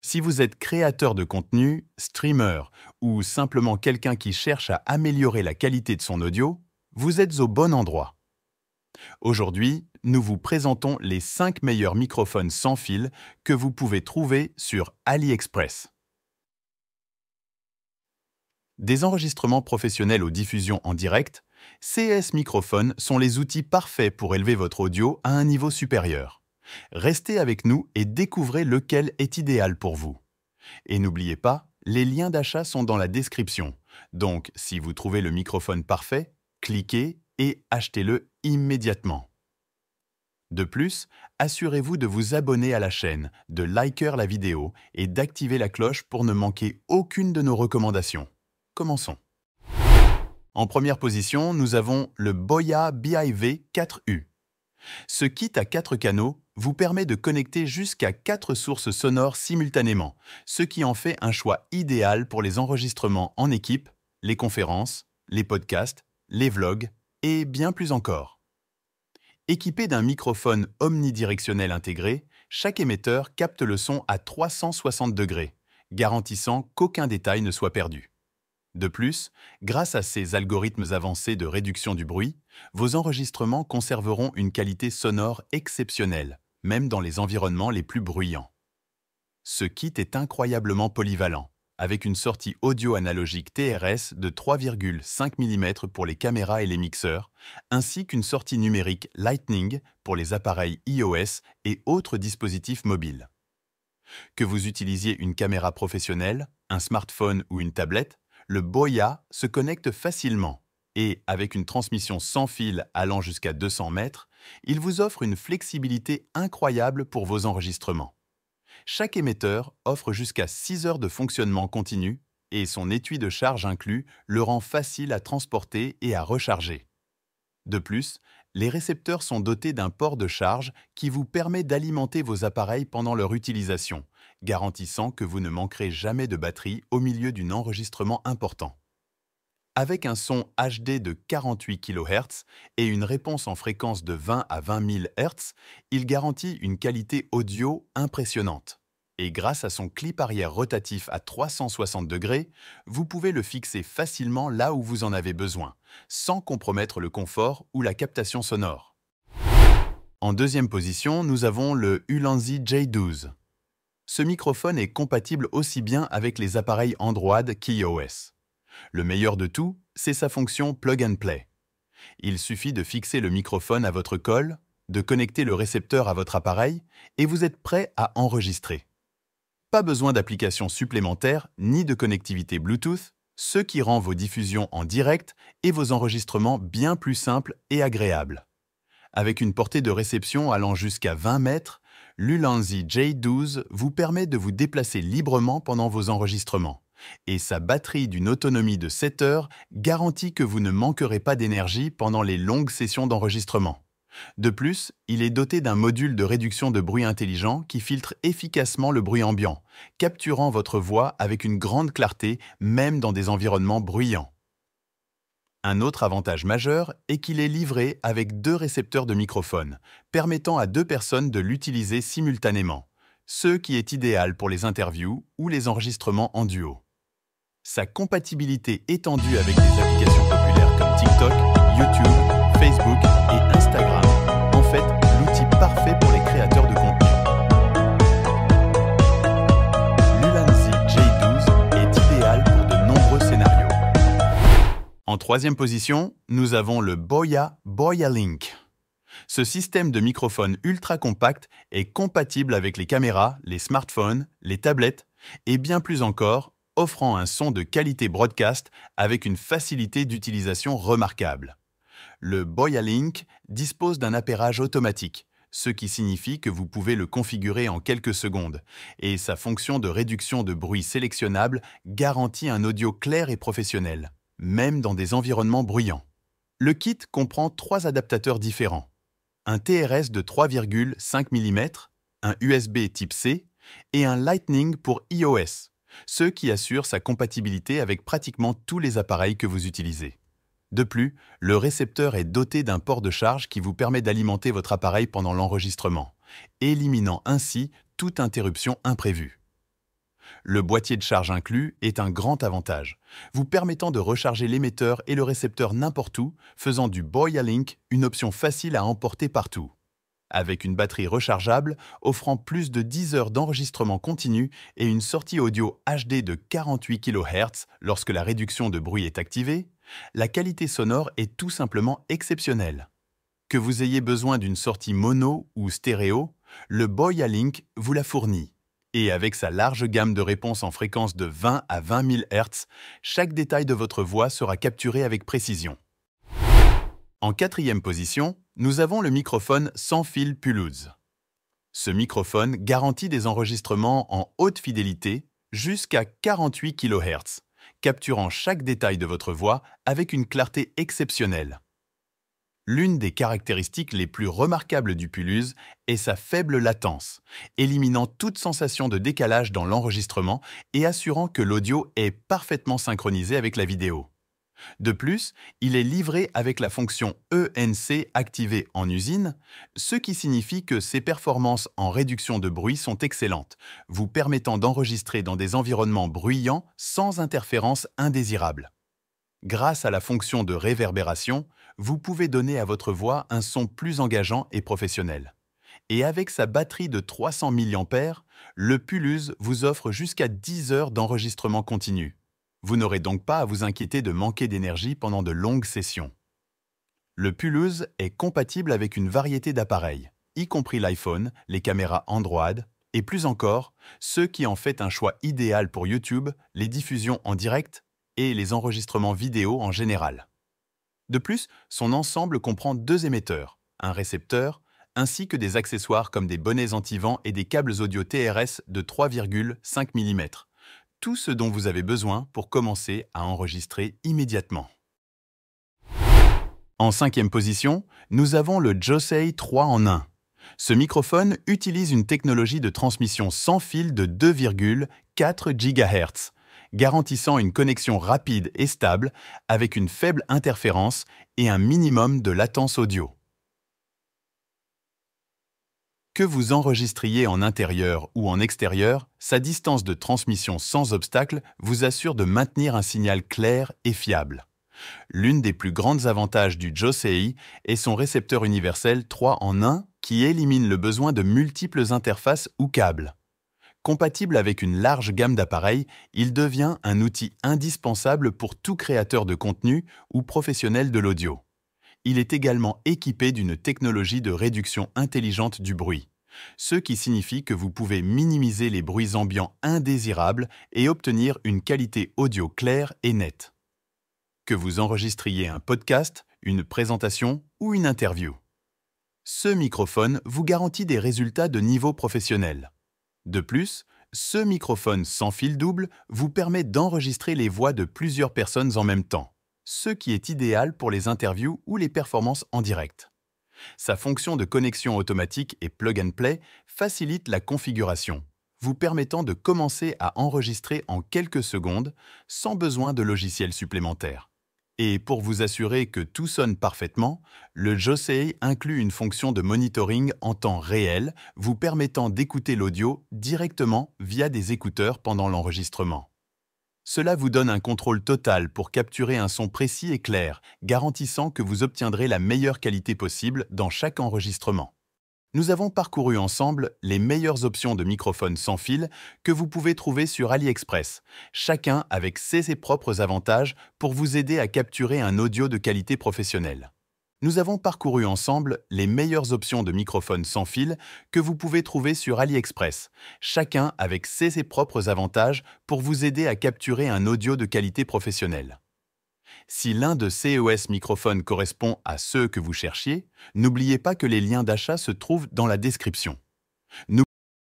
Si vous êtes créateur de contenu, streamer ou simplement quelqu'un qui cherche à améliorer la qualité de son audio, vous êtes au bon endroit. Aujourd'hui, nous vous présentons les 5 meilleurs microphones sans fil que vous pouvez trouver sur AliExpress. Des enregistrements professionnels aux diffusions en direct, CS Microphones sont les outils parfaits pour élever votre audio à un niveau supérieur. Restez avec nous et découvrez lequel est idéal pour vous. Et n'oubliez pas, les liens d'achat sont dans la description. Donc, si vous trouvez le microphone parfait, cliquez et achetez-le immédiatement. De plus, assurez-vous de vous abonner à la chaîne, de liker la vidéo et d'activer la cloche pour ne manquer aucune de nos recommandations. Commençons. En première position, nous avons le Boya BIV 4U. Ce kit à 4 canaux vous permet de connecter jusqu'à 4 sources sonores simultanément, ce qui en fait un choix idéal pour les enregistrements en équipe, les conférences, les podcasts, les vlogs et bien plus encore. Équipé d'un microphone omnidirectionnel intégré, chaque émetteur capte le son à 360 degrés, garantissant qu'aucun détail ne soit perdu. De plus, grâce à ces algorithmes avancés de réduction du bruit, vos enregistrements conserveront une qualité sonore exceptionnelle, même dans les environnements les plus bruyants. Ce kit est incroyablement polyvalent, avec une sortie audio analogique TRS de 3,5 mm pour les caméras et les mixeurs, ainsi qu'une sortie numérique Lightning pour les appareils iOS et autres dispositifs mobiles. Que vous utilisiez une caméra professionnelle, un smartphone ou une tablette, le Boya se connecte facilement et, avec une transmission sans fil allant jusqu'à 200 mètres, il vous offre une flexibilité incroyable pour vos enregistrements. Chaque émetteur offre jusqu'à 6 heures de fonctionnement continu et son étui de charge inclus le rend facile à transporter et à recharger. De plus, les récepteurs sont dotés d'un port de charge qui vous permet d'alimenter vos appareils pendant leur utilisation, garantissant que vous ne manquerez jamais de batterie au milieu d'un enregistrement important. Avec un son HD de 48 kHz et une réponse en fréquence de 20 à 20 000 Hz, il garantit une qualité audio impressionnante. Et grâce à son clip arrière rotatif à 360 degrés, vous pouvez le fixer facilement là où vous en avez besoin, sans compromettre le confort ou la captation sonore. En deuxième position, nous avons le Ulanzi J12. Ce microphone est compatible aussi bien avec les appareils Android qu'iOS. Le meilleur de tout, c'est sa fonction Plug and Play. Il suffit de fixer le microphone à votre colle, de connecter le récepteur à votre appareil et vous êtes prêt à enregistrer. Pas besoin d'application supplémentaire ni de connectivité Bluetooth, ce qui rend vos diffusions en direct et vos enregistrements bien plus simples et agréables. Avec une portée de réception allant jusqu'à 20 mètres, l'Ulanzi J12 vous permet de vous déplacer librement pendant vos enregistrements. Et sa batterie d'une autonomie de 7 heures garantit que vous ne manquerez pas d'énergie pendant les longues sessions d'enregistrement. De plus, il est doté d'un module de réduction de bruit intelligent qui filtre efficacement le bruit ambiant, capturant votre voix avec une grande clarté, même dans des environnements bruyants. Un autre avantage majeur est qu'il est livré avec 2 récepteurs de microphone, permettant à 2 personnes de l'utiliser simultanément, ce qui est idéal pour les interviews ou les enregistrements en duo. Sa compatibilité étendue avec des applications populaires comme TikTok, YouTube, Facebook et Instagram en fait l'outil parfait pour les créateurs de contenu. L'Ulanzi J12 est idéal pour de nombreux scénarios. En troisième position, nous avons le Boya Link. Ce système de microphone ultra compact est compatible avec les caméras, les smartphones, les tablettes et bien plus encore, offrant un son de qualité broadcast avec une facilité d'utilisation remarquable. Le Boya Link dispose d'un appairage automatique, ce qui signifie que vous pouvez le configurer en quelques secondes, et sa fonction de réduction de bruit sélectionnable garantit un audio clair et professionnel, même dans des environnements bruyants. Le kit comprend 3 adaptateurs différents. Un TRS de 3,5 mm, un USB type C et un Lightning pour iOS, ce qui assure sa compatibilité avec pratiquement tous les appareils que vous utilisez. De plus, le récepteur est doté d'un port de charge qui vous permet d'alimenter votre appareil pendant l'enregistrement, éliminant ainsi toute interruption imprévue. Le boîtier de charge inclus est un grand avantage, vous permettant de recharger l'émetteur et le récepteur n'importe où, faisant du Boya-Link une option facile à emporter partout. Avec une batterie rechargeable, offrant plus de 10 heures d'enregistrement continu et une sortie audio HD de 48 kHz lorsque la réduction de bruit est activée, la qualité sonore est tout simplement exceptionnelle. Que vous ayez besoin d'une sortie mono ou stéréo, le Boya-Link vous la fournit. Et avec sa large gamme de réponses en fréquence de 20 à 20 000 Hz, chaque détail de votre voix sera capturé avec précision. En quatrième position, nous avons le microphone sans fil Puluse. Ce microphone garantit des enregistrements en haute fidélité jusqu'à 48 kHz, capturant chaque détail de votre voix avec une clarté exceptionnelle. L'une des caractéristiques les plus remarquables du Puluse est sa faible latence, éliminant toute sensation de décalage dans l'enregistrement et assurant que l'audio est parfaitement synchronisé avec la vidéo. De plus, il est livré avec la fonction ENC activée en usine, ce qui signifie que ses performances en réduction de bruit sont excellentes, vous permettant d'enregistrer dans des environnements bruyants sans interférences indésirables. Grâce à la fonction de réverbération, vous pouvez donner à votre voix un son plus engageant et professionnel. Et avec sa batterie de 300 mAh, le Puluse vous offre jusqu'à 10 heures d'enregistrement continu. Vous n'aurez donc pas à vous inquiéter de manquer d'énergie pendant de longues sessions. Le Puluse est compatible avec une variété d'appareils, y compris l'iPhone, les caméras Android, et plus encore, ce qui en fait un choix idéal pour YouTube, les diffusions en direct et les enregistrements vidéo en général. De plus, son ensemble comprend 2 émetteurs, un récepteur, ainsi que des accessoires comme des bonnets anti-vent et des câbles audio TRS de 3,5 mm. Tout ce dont vous avez besoin pour commencer à enregistrer immédiatement. En cinquième position, nous avons le Josei 3 en 1. Ce microphone utilise une technologie de transmission sans fil de 2,4 GHz, garantissant une connexion rapide et stable avec une faible interférence et un minimum de latence audio. Que vous enregistriez en intérieur ou en extérieur, sa distance de transmission sans obstacle vous assure de maintenir un signal clair et fiable. L'une des plus grandes avantages du Josei est son récepteur universel 3 en 1 qui élimine le besoin de multiples interfaces ou câbles. Compatible avec une large gamme d'appareils, il devient un outil indispensable pour tout créateur de contenu ou professionnel de l'audio. Il est également équipé d'une technologie de réduction intelligente du bruit, ce qui signifie que vous pouvez minimiser les bruits ambiants indésirables et obtenir une qualité audio claire et nette. Que vous enregistriez un podcast, une présentation ou une interview. Ce microphone vous garantit des résultats de niveau professionnel. De plus, ce microphone sans fil double vous permet d'enregistrer les voix de plusieurs personnes en même temps, ce qui est idéal pour les interviews ou les performances en direct. Sa fonction de connexion automatique et plug and play facilite la configuration, vous permettant de commencer à enregistrer en quelques secondes sans besoin de logiciel supplémentaire. Et pour vous assurer que tout sonne parfaitement, le Josei inclut une fonction de monitoring en temps réel, vous permettant d'écouter l'audio directement via des écouteurs pendant l'enregistrement. Cela vous donne un contrôle total pour capturer un son précis et clair, garantissant que vous obtiendrez la meilleure qualité possible dans chaque enregistrement. Nous avons parcouru ensemble les meilleures options de microphones sans fil que vous pouvez trouver sur AliExpress, chacun avec ses propres avantages pour vous aider à capturer un audio de qualité professionnelle. Nous avons parcouru ensemble les meilleures options de microphones sans fil que vous pouvez trouver sur AliExpress, chacun avec ses propres avantages pour vous aider à capturer un audio de qualité professionnelle. Si l'un de CES microphones correspond à ceux que vous cherchiez, n'oubliez pas que les liens d'achat se trouvent dans la description.